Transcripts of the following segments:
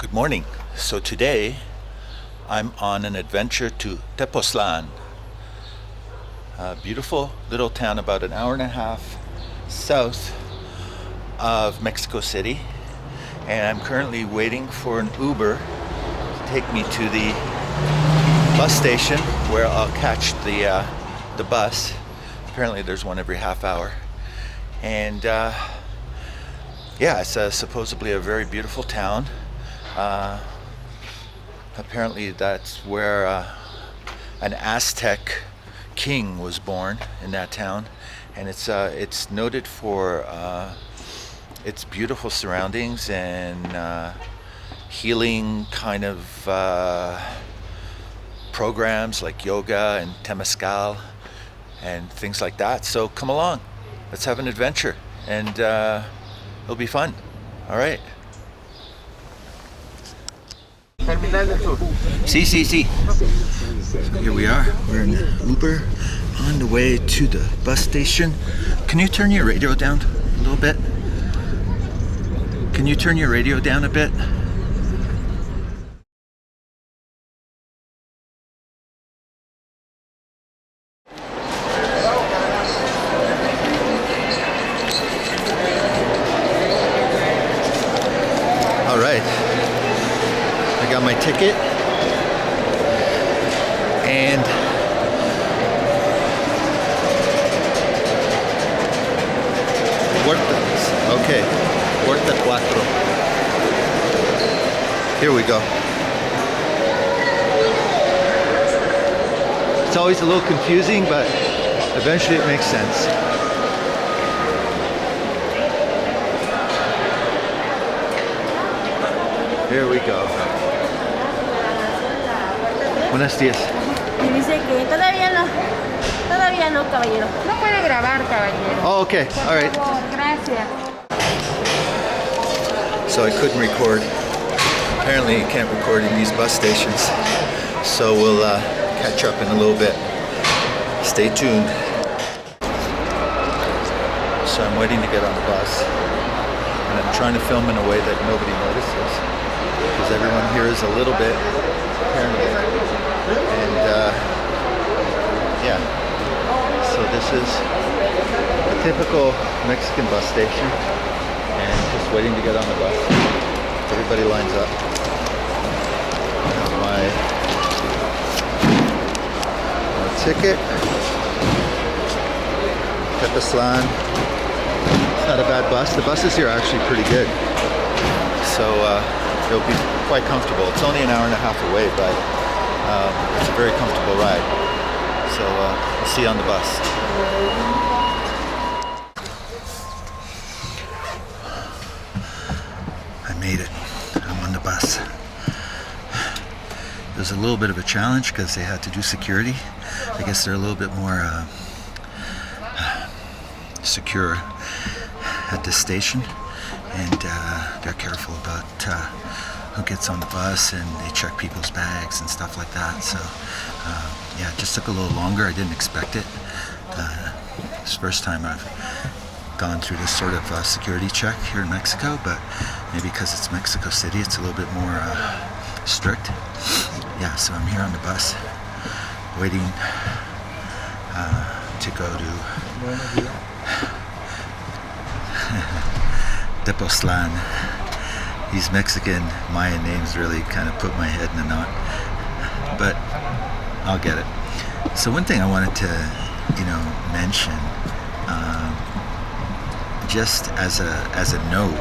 Good morning. So today I'm on an adventure to Tepoztlan, a beautiful little town about an hour and a half south of Mexico City, and I'm currently waiting for an Uber to take me to the bus station where I'll catch the bus. Apparently there's one every half hour, and it's supposedly a very beautiful town. Apparently that's where an Aztec king was born in that town, and it's noted for its beautiful surroundings and healing kind of programs like yoga and temazcal and things like that. So come along, let's have an adventure, and it'll be fun. All right. See. So here we are. We're in Uber on the way to the bus station. Can you turn your radio down a little bit? Can you turn your radio down a bit? All right. I got my ticket, and okay, Puerta 4. Here we go. It's always a little confusing, but eventually it makes sense. Here we go. Buenos días. Y dice que todavía no, caballero. No puede grabar, caballero. Oh, okay. All right. Por favor, gracias. So I couldn't record. Apparently you can't record in these bus stations. So we'll catch up in a little bit. Stay tuned. So I'm waiting to get on the bus, and I'm trying to film in a way that nobody notices, because everyone here is a little bit paranoid. And so this is a typical Mexican bus station, and just waiting to get on the bus. Everybody lines up. I have my ticket. Tepoztlan. It's not a bad bus. The buses here are actually pretty good, so it'll be quite comfortable. It's only an hour and a half away, but it's a very comfortable ride. So we'll see you on the bus. I made it. I'm on the bus. It was a little bit of a challenge because they had to do security. I guess they're a little bit more secure at this station, and they're careful about who gets on the bus, and they check people's bags and stuff like that. So it just took a little longer. I didn't expect it. It's the first time I've gone through this sort of security check here in Mexico, but maybe because it's Mexico City, it's a little bit more strict. So I'm here on the bus waiting to go to Tepoztlan. These Mexican Mayan names really kind of put my head in a knot, but I'll get it. So one thing I wanted to, mention, just as a note,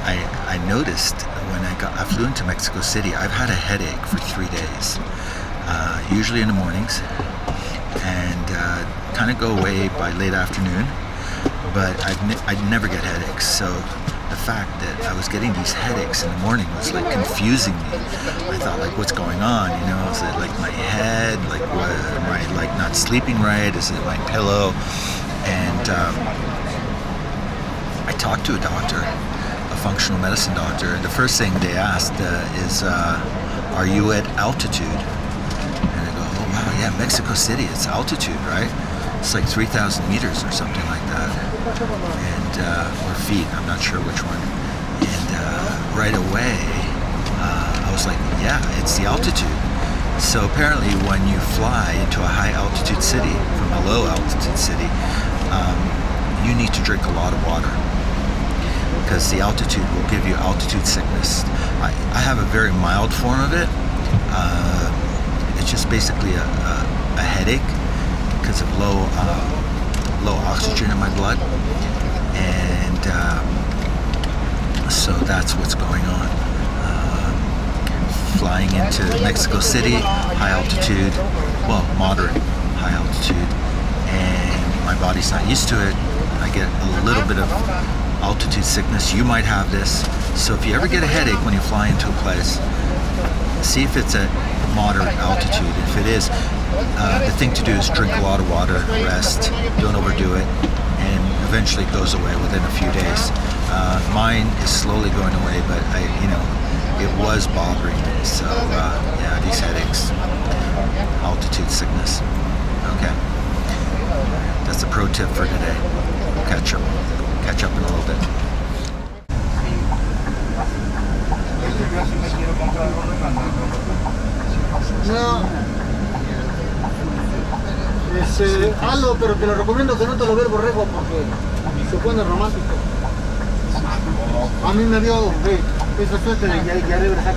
I noticed when I flew into Mexico City, I've had a headache for 3 days, usually in the mornings, and kind of go away by late afternoon, but I'd never get headaches. So the fact that I was getting these headaches in the morning was like confusing me. I thought, like, what's going on? Is it like my head? Like, what, am I like not sleeping right? Is it my pillow? And I talked to a doctor, a functional medicine doctor, and the first thing they asked is, are you at altitude? And I go, oh wow, yeah, Mexico City, it's altitude, right? It's like 3,000 meters or something like that, and or feet, I'm not sure which one. And right away was like, yeah, it's the altitude. So apparently when you fly into a high altitude city from a low altitude city, you need to drink a lot of water because the altitude will give you altitude sickness. I have a very mild form of it. It's just basically a headache because of low oxygen in my blood, and so that's what's going on. Flying into Mexico City, high altitude, well, moderate high altitude, and my body's not used to it. I get a little bit of altitude sickness. You might have this. So if you ever get a headache when you fly into a place, see if it's at moderate altitude. If it is, the thing to do is drink a lot of water, rest, don't overdo it, and eventually it goes away within a few days. Mine is slowly going away, but it was bothering me. So yeah, these headaches, altitude sickness. Okay, that's a pro tip for today. We'll catch up in a little bit. No, hazlo, pero te lo recomiendo que no te lo vea el borrego porque se pone romántico. A mí me dio esa suerte de ya regresar.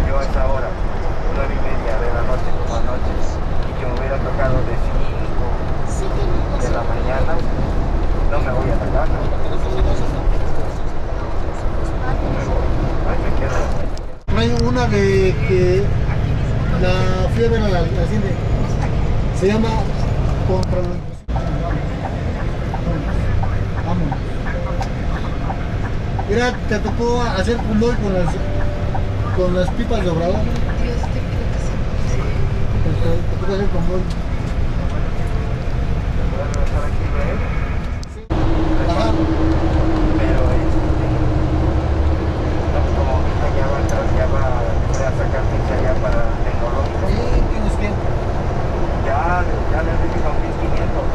Yo a esa hora, 9:30 de la noche como anoche, y que me hubiera tocado de 5 de la mañana, no me voy a la casa. Ahí me quedo. Hay una de que la fui a ver al cine, se llama Contra lo Imposible. Vamos. Mira, te tocó hacer convoy con las pipas de Obrador. Te tocó hacer convoy. Ajá. Pero como ya va a entrar, voy a sacar ficha ya para el tecnológico. Sí, tienes que. Ya le dije 2.500.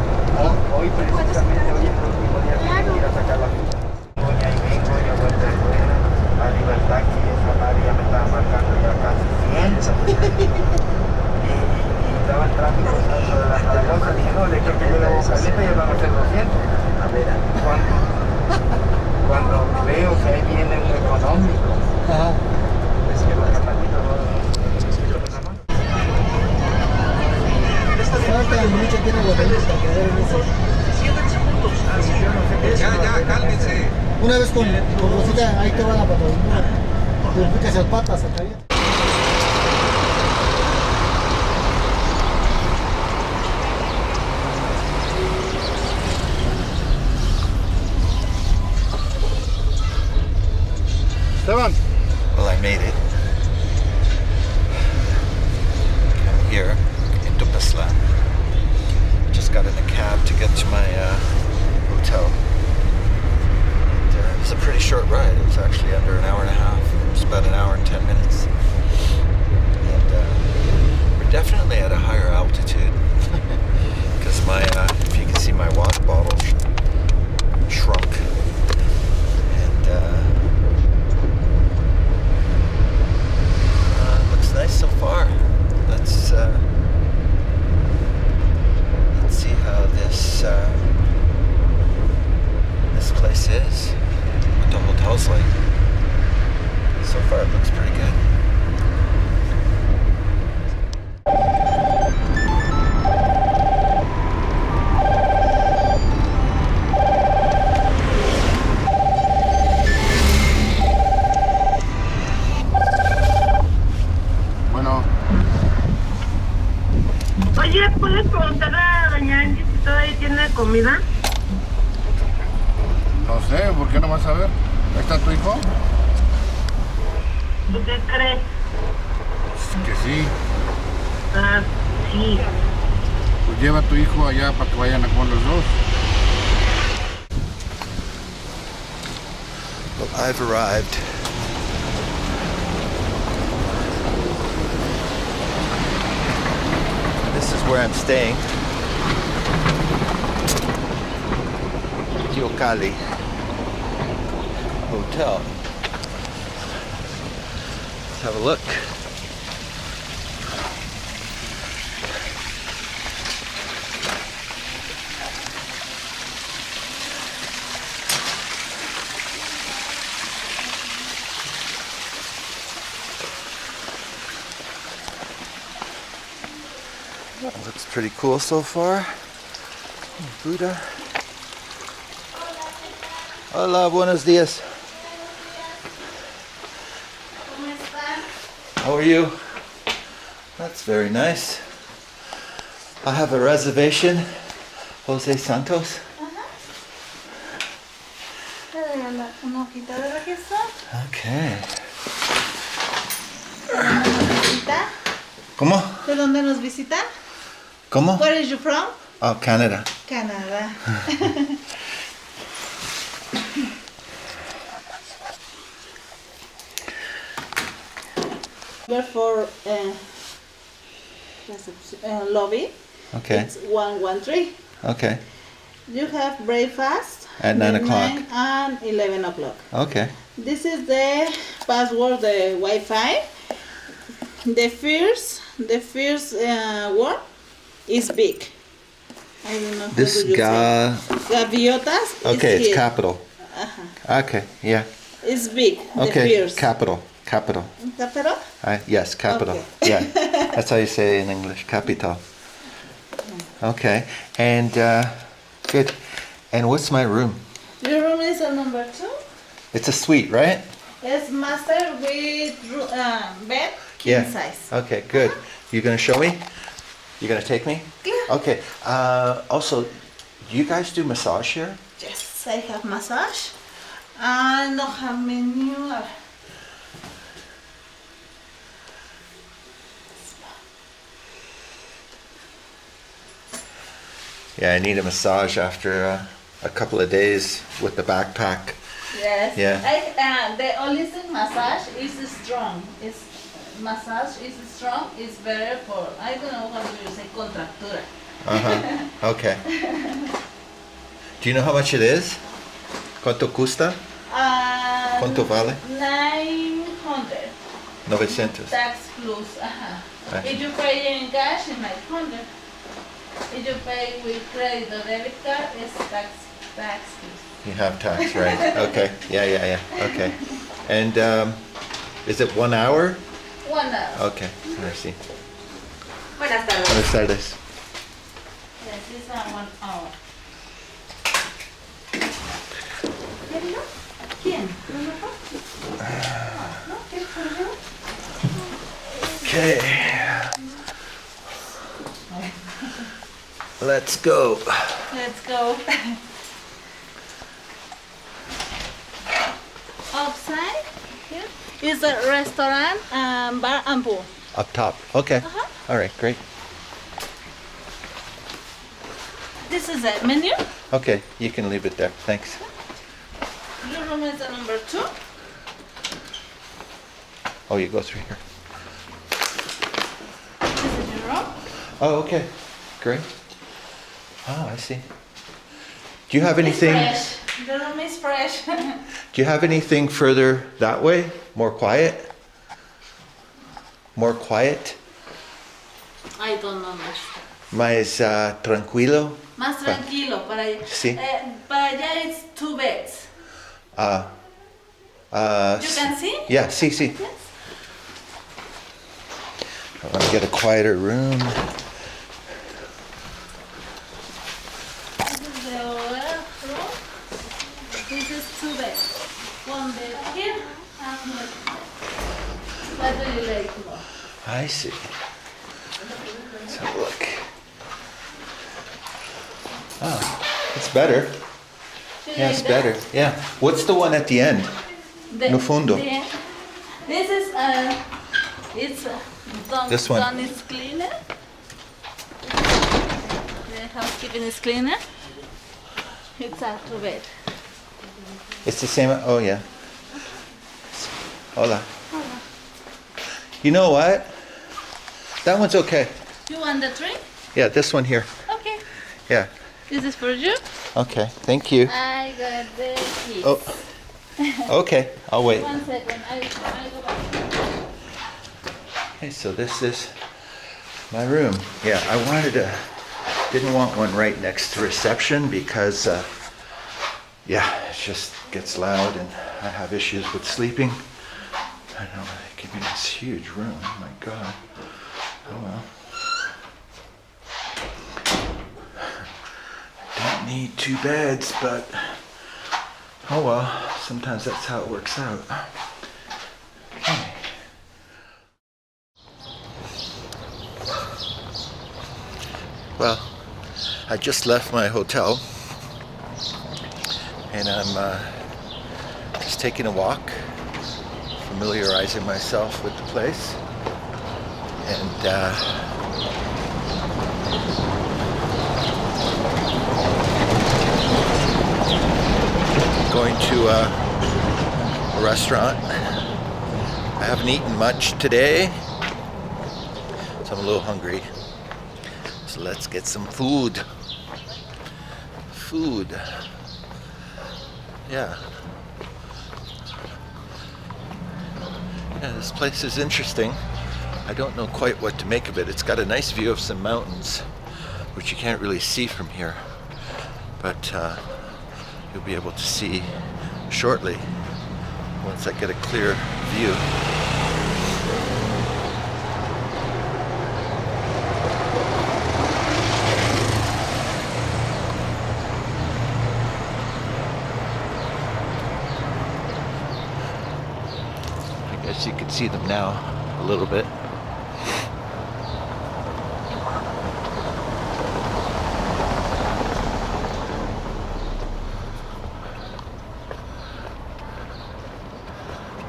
Hoy precisamente, hoy es el último día que tengo que ir a sacar la ficha. Voy ahí vengo, ya vuelta a Libertad, y esa madre ya me estaba marcando ya casi 100. Y estaba el tráfico tanto de la Zaragoza, dije, no, de que yo le hago caleta ya van a ser 200. A ver, cuando veo que ahí viene un económico, Ajá. es que los carnalitos no. Falta mucho tiene los dedos para quedar en eso. Ya, cálmense. Una vez con Rosita, ahí te va la patadura. Te picas las patas hasta allá. Esteban. Well, I made it. I'm here in Tepoztlan. Just got in a cab to get to my hotel. It was a pretty short ride. It was actually under an hour and a half. It was about an hour and 10 minutes. And we're definitely at a higher altitude because my, if you can see, my water bottle shrunk. And looks nice so far. Let's see how this place is, what the hotel's like. So far it looks pretty good. Bueno, Oye, ¿puedes preguntar a doña Angie si todavía tiene comida? no sé, ¿por qué no vas a ver? ¿Ahí está tu hijo? ¿Tú qué crees? Que sí. Ah, sí. Pues lleva a tu hijo allá para que vayan a comer los dos. Well, I've arrived. This is where I'm staying. Yocali Hotel. Let's have a look. Looks pretty cool so far. Buddha. Hola, buenos días. How are you? That's very nice. I have a reservation. Jose Santos. Una hojita de registro. Okay. ¿Cómo? ¿Cómo? ¿De dónde nos visita? ¿Cómo? Where is you from? Oh, Canada. Canada. For lobby. Okay. It's 113. Okay. You have breakfast At 9 o'clock. 9 and 11 o'clock. Okay. This is the password, the Wi-Fi. The first word is big. I don't know. This how do you guy. say. Gaviotas. Okay, is it's here. capital. Okay, yeah. It's big. Okay, The first. capital. Capital. Capital? Yes, capital. Okay. Yeah, that's how you say it in English, capital. Okay, and good. And what's my room? Your room is a number 2. It's a suite, right? It's master with bed, king size. Okay, good. You gonna show me? You gonna take me? Yeah. Okay. Also, do you guys do massage here? Yes, I have massage. I don't have menu. Yeah, I need a massage after a couple of days with the backpack. Yes. Yeah. The only thing massage is strong. Massage is strong. It's better for, I don't know how do you say, contractura. Okay. Do you know how much it is? ¿Cuánto custa? ¿Cuánto vale? 900. 900. Tax plus. If you pay in cash, it's 900. If you pay with credit or debit card, it's tax plus. You have tax, right? Okay. Yeah. Okay. And is it 1 hour? 1 hour. Okay. I see. Buenas tardes. Buenas tardes. Yes, this one 1 hour. ¿Quién? Okay. Let's go. Let's go. Outside here is a restaurant, bar and pool. Up top. Okay. All right. Great. This is a menu. Okay. You can leave it there. Thanks. Your room is a number 2. Oh, you go through here. This is your room. Oh, okay. Great. Oh, I see. Do you have anything? It's fresh. The room is fresh. Do you have anything further that way? More quiet? More quiet? I don't know much. Más tranquilo? Más tranquilo. Para allá. Sí. Para allá it's 2 beds. You can see? Yeah, see. Yes. I want to get a quieter room. This is the other room. This is 2 beds. 1 bed here and 1 bed. What do you like more? I see. Let's have a look. Oh, it's better. Do you Yeah, like it's that? better. Yeah. What's the one at the end? No fondo. This is it's This one. done is cleaner. The housekeeping is cleaner. It's a 2 bed. It's the same. Oh, yeah. Hola. You know what? That one's okay. You want the drink? Yeah, this one here. Okay. Yeah. This is for you. Okay. Thank you. I got the keys. Oh. Okay. I'll wait. 1 second. I go back. Okay, so this is my room. Yeah, didn't want one right next to reception because, yeah, it just gets loud and I have issues with sleeping. I don't know, they give me this huge room, oh my God. Oh well. Don't need 2 beds, but oh well, sometimes that's how it works out. Okay. Well, I just left my hotel and I'm just taking a walk, familiarizing myself with the place, and going to a restaurant. I haven't eaten much today, so I'm a little hungry. So let's get some food. Food. Yeah. Yeah, this place is interesting. I don't know quite what to make of it. It's got a nice view of some mountains, which you can't really see from here. But you'll be able to see shortly once I get a clear view. I guess you can see them now a little bit.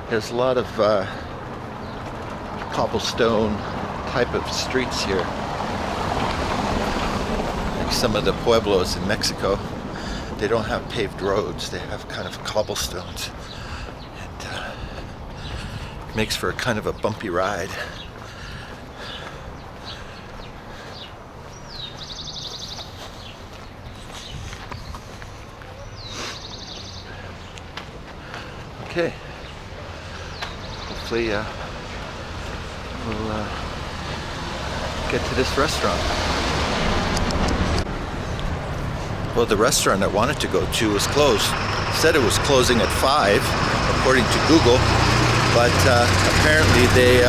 There's a lot of cobblestone type of streets here. Like some of the pueblos in Mexico, they don't have paved roads, they have kind of cobblestones. And it makes for a kind of a bumpy ride. Okay. Hopefully we'll get to this restaurant. Well, the restaurant I wanted to go to was closed. It said it was closing at 5, according to Google, but apparently they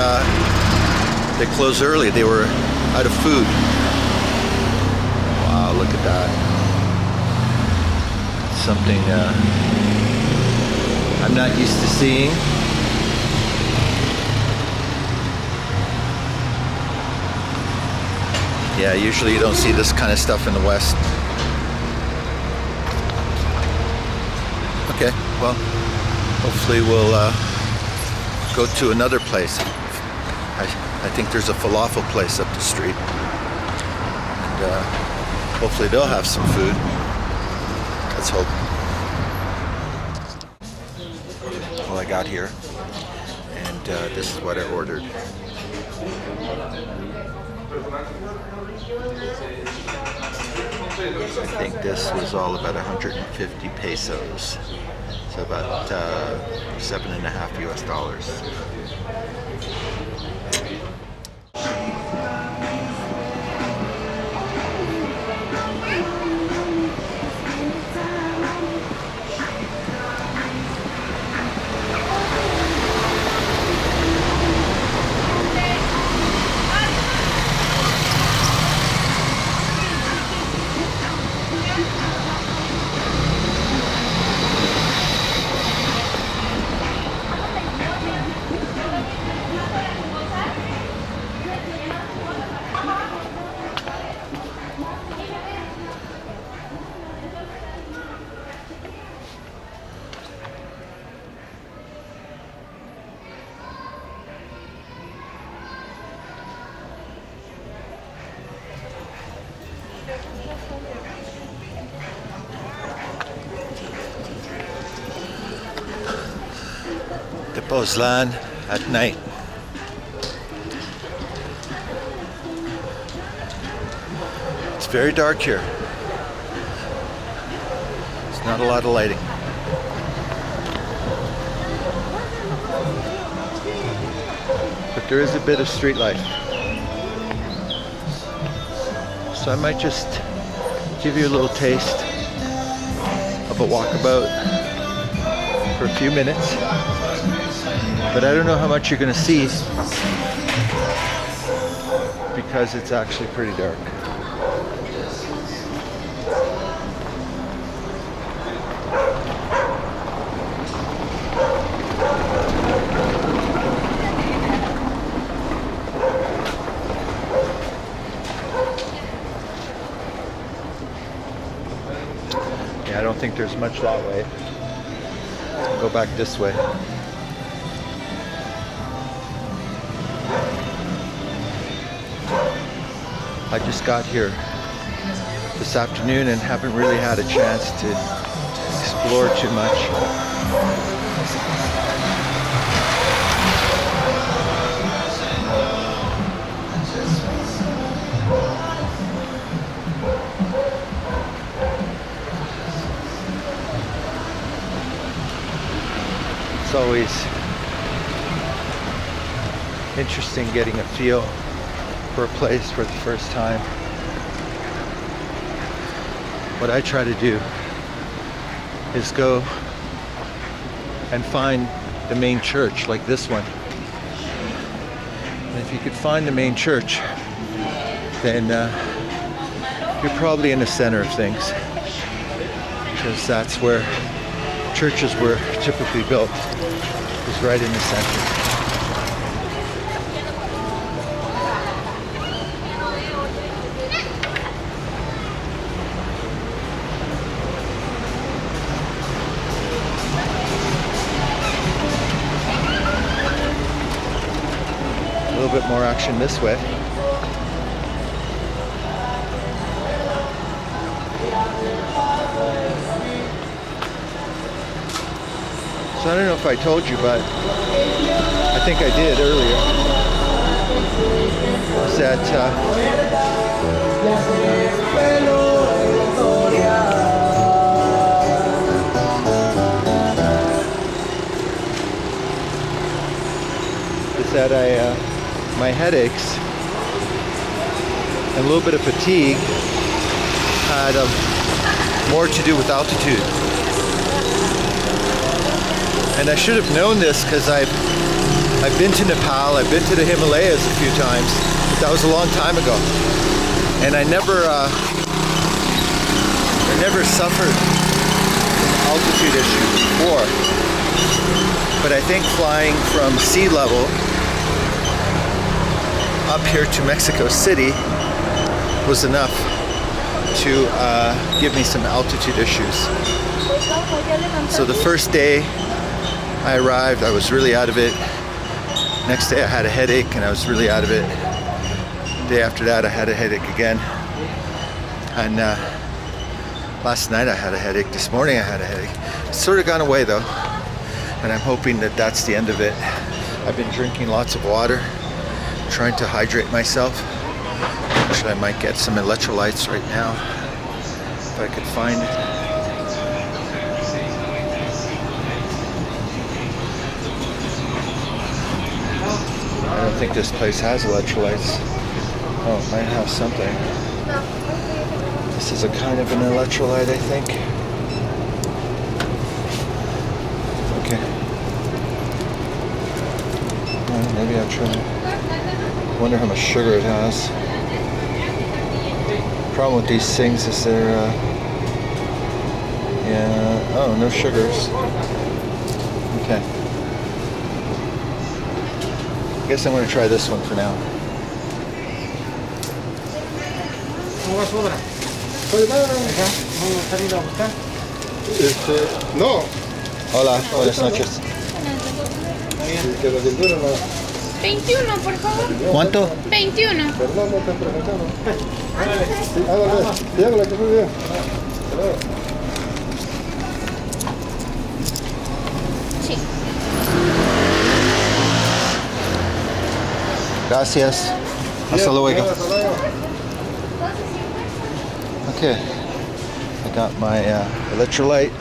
closed early. They were out of food. Wow, look at that. Something I'm not used to seeing. Yeah, usually you don't see this kind of stuff in the West. Okay, well, hopefully we'll go to another place. I think there's a falafel place up the street. And hopefully they'll have some food. Let's hope. Well, I got here, and this is what I ordered. I think this was all about 150 pesos, so about $7.5 US. Tepoztlan at night. It's very dark here. There's not a lot of lighting. The there is a bit of street life. So I might just give you a little taste of a walkabout for a few minutes. But I don't know how much you're going to see because it's actually pretty dark. Yeah, I don't think there's much that way. I'll go back this way. I just got here this afternoon and haven't really had a chance to explore too much. It's always interesting getting a feel for a place for the first time. What I try to do is go and find the main church, like this one. And if you could find the main church, then you're probably in the center of things, because that's where churches were typically built, is right in the center. A little bit more action this way. So I don't know if I told you, but I think I did earlier, is that my headaches and a little bit of fatigue had more to do with altitude. And I should have known this because I've been to Nepal, I've been to the Himalayas a few times, but that was a long time ago. And I never suffered altitude issues before. But I think flying from sea level up here to Mexico City was enough to give me some altitude issues. So the first day I arrived, I was really out of it. Next day I had a headache and I was really out of it. The day after that I had a headache again. And last night I had a headache. This morning I had a headache. It's sort of gone away though. And I'm hoping that that's the end of it. I've been drinking lots of water, trying to hydrate myself. Actually, I might get some electrolytes right now if I could find it. I don't think this place has electrolytes. Oh, it might have something. This is a kind of an electrolyte, I think. Okay. Well, maybe I'll try. I wonder how much sugar it has. The problem with these things is they're, oh, no sugars. Okay. I guess I'm going to try this one for now. No. Hola, buenas noches. 21, por favor. ¿Cuánto? 21. Perdón, no te preguntando. Sí, hágale, que muy bien. Sí. Gracias. Hasta luego. Okay. I got my electrolyte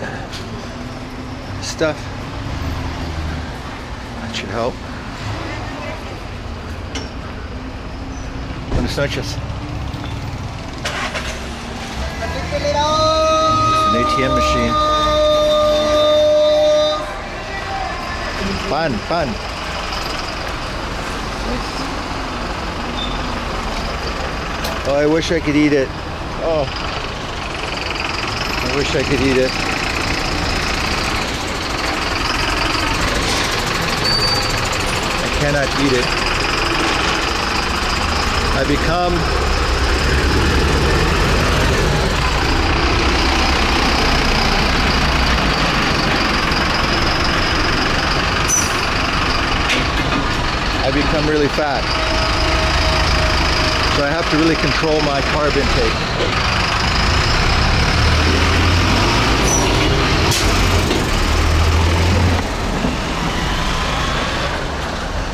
stuff. That should help. Buenas noches. An ATM machine. Pan. Oh, I wish I could eat it. Oh, I wish I could eat it. I cannot eat it. I become really fat. So I have to really control my carb intake.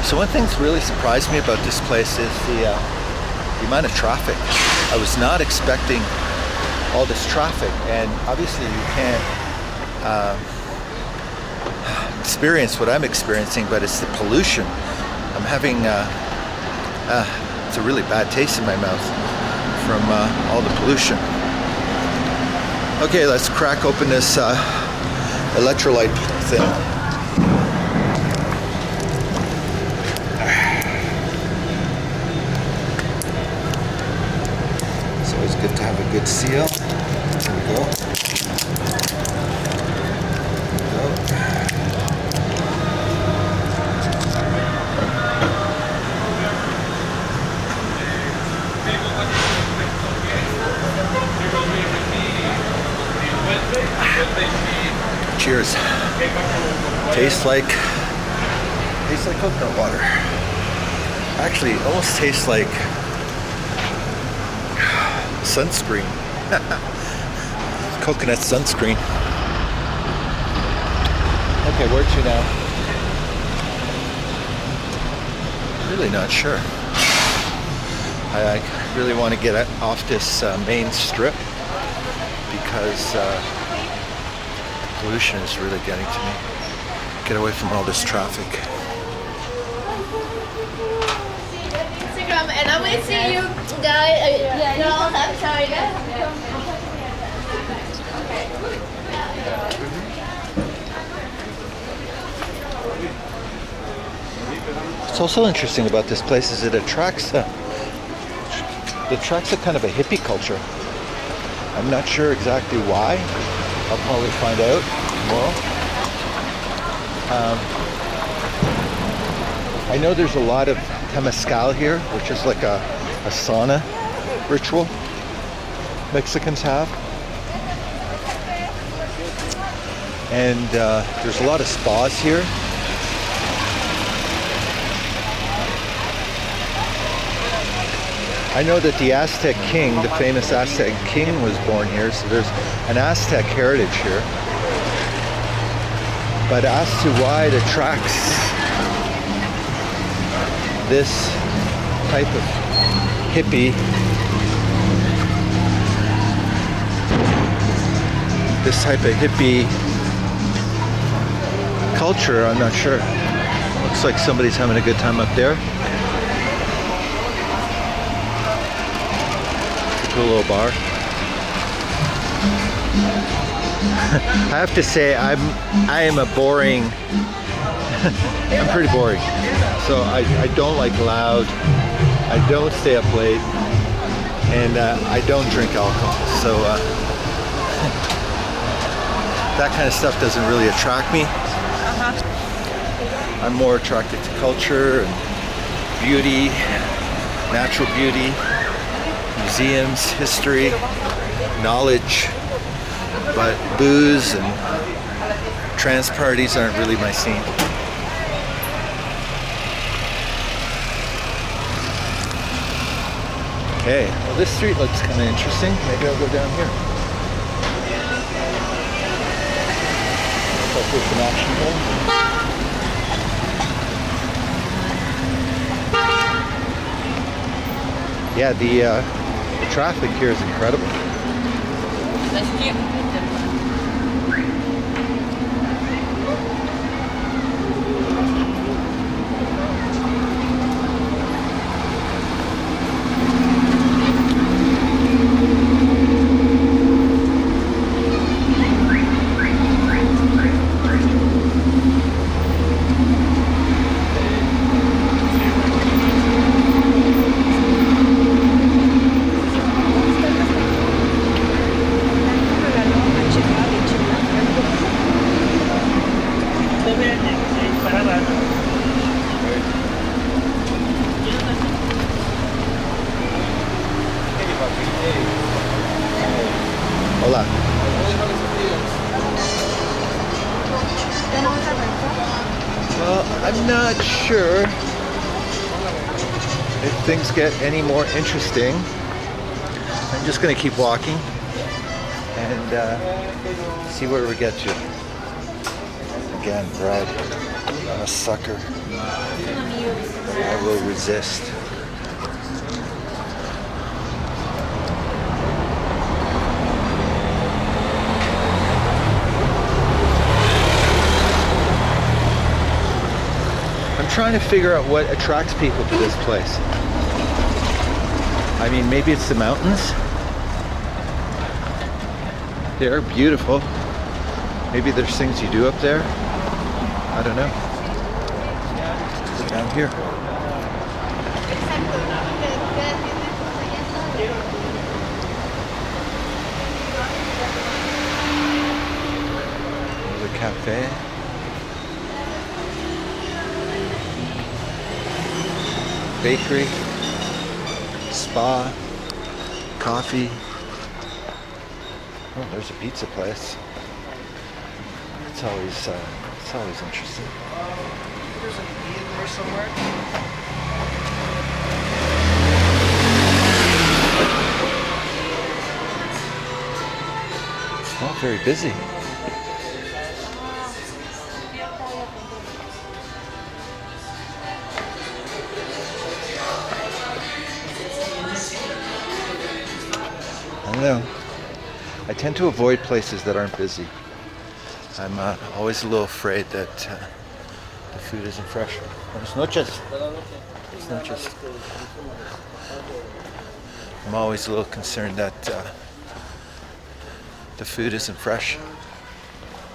So one thing that's really surprised me about this place is the amount of traffic. I was not expecting all this traffic, and obviously you can't experience what I'm experiencing, but it's the pollution. I'm having it's a really bad taste in my mouth from all the pollution. Okay, let's crack open this electrolyte thing. It's always good to have a good seal. Here we go. Cheers. Tastes like coconut water. Actually, it almost tastes like sunscreen. Coconut sunscreen. Okay, where to now? Really not sure. I really want to get off this main strip because pollution is really getting to me. Get away from all this traffic. Instagram, and I will see you guys. Girls, I'm sorry. What's also interesting about this place is it attracts a kind of a hippie culture. I'm not sure exactly why. I'll probably find out tomorrow. I know there's a lot of temazcal here, which is like a sauna ritual Mexicans have. And there's a lot of spas here. I know that the Aztec king, the famous Aztec king, was born here, so there's an Aztec heritage here. But as to why it attracts this type of hippie, culture, I'm not sure. Looks like somebody's having a good time up there. Cool little bar. I have to say I am a boring I'm pretty boring, so I don't like loud, I don't stay up late, and I don't drink alcohol, so that kind of stuff doesn't really attract me. I'm more attracted to culture and beauty, natural beauty, museums, history, knowledge, but booze and trans parties aren't really my scene. Okay, well this street looks kind of interesting. Maybe I'll go down here. Looks like there's an action here. Yeah, the traffic here is incredible. Well, I'm not sure if things get any more interesting. I'm just gonna keep walking and see where we get to. Again, bread. I'm a sucker. I will resist. I'm trying to figure out what attracts people to this place. I mean, maybe it's the mountains. They're beautiful. Maybe there's things you do up there. I don't know. Down here. The cafe. Bakery. Spa. Coffee. Oh, there's a pizza place. It's always interesting. There's an E in there somewhere. It's not very busy. I don't know. I tend to avoid places that aren't busy. I'm always a little afraid that the food isn't fresh. Buenas noches. Buenas noches. I'm always a little concerned that the food isn't fresh.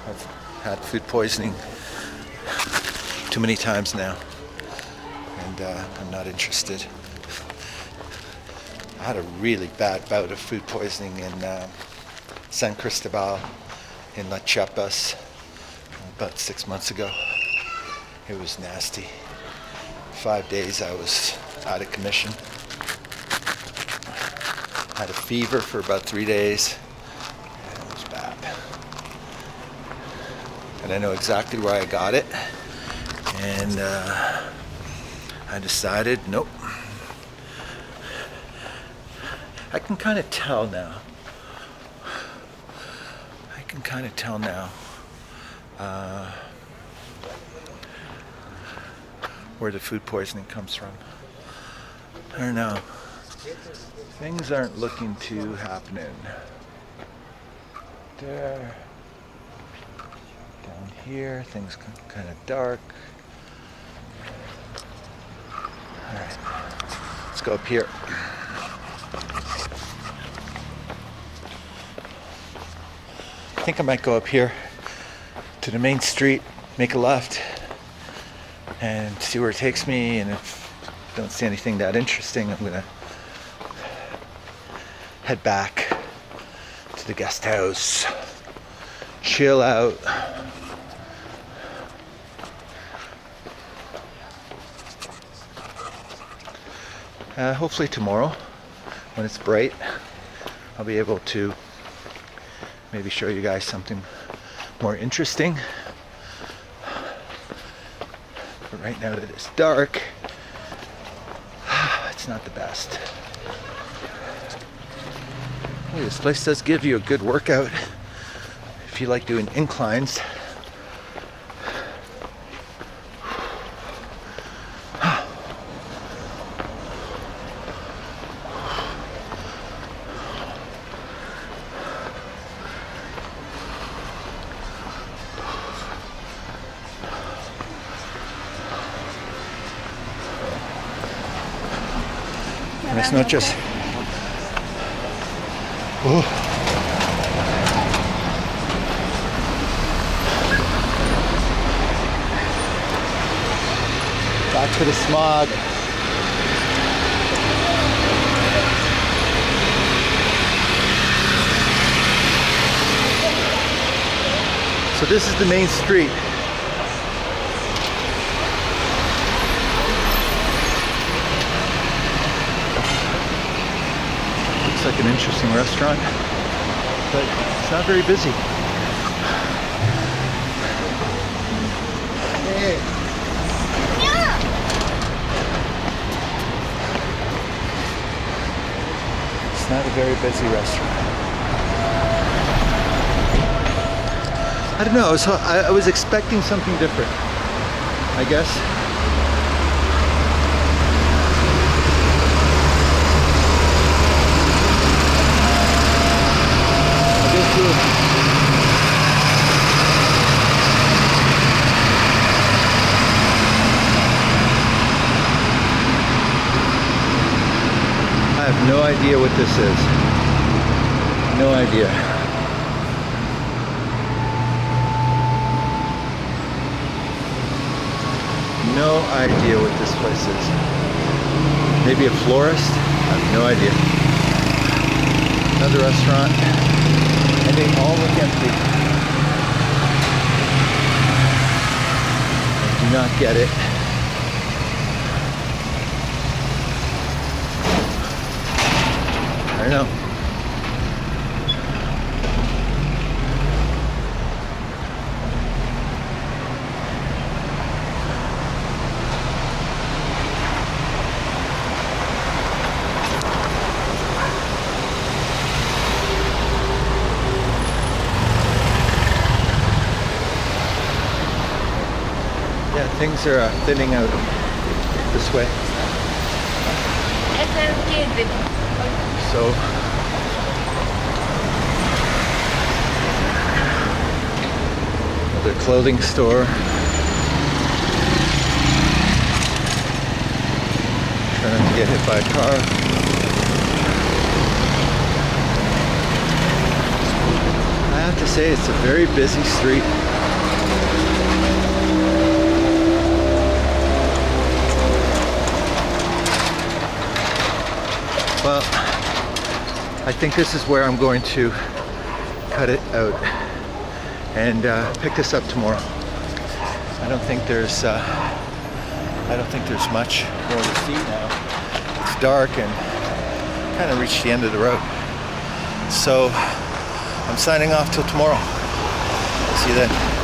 I've had food poisoning too many times now, and I'm not interested. I had a really bad bout of food poisoning in San Cristobal in La Chiapas about 6 months ago. It was nasty. 5 days I was out of commission. Had a fever for about 3 days. It was bad. And I know exactly where I got it. And I decided, nope. I can kind of tell now. Where the food poisoning comes from. I don't know. Things aren't looking too happening. There. Down here, things kind of dark. Alright. Let's go up here. I think I might go up here to the main street, make a left, and see where it takes me. And if I don't see anything that interesting, I'm gonna head back to the guest house, chill out. Hopefully tomorrow, when it's bright, I'll be able to maybe show you guys something more interesting. But right now that it's dark, it's not the best. Hey, this place does give you a good workout if you like doing inclines. Buenas noches. Back to the smog. So this is the main street. Looks like an interesting restaurant, but it's not very busy. Hey, very busy restaurant. I don't know, I was expecting something different, I guess. I have no idea what this is. No idea. No idea what this place is. Maybe a florist? I have no idea. Another restaurant. And they all look empty. I do not get it. I don't know. Yeah, things are thinning out this way. So another clothing store. Try not to get hit by a car. I have to say it's a very busy street. Well, I think this is where I'm going to cut it out and pick this up tomorrow. I don't think there's much more to see now. It's dark and kind of reached the end of the road. So I'm signing off till tomorrow. See you then.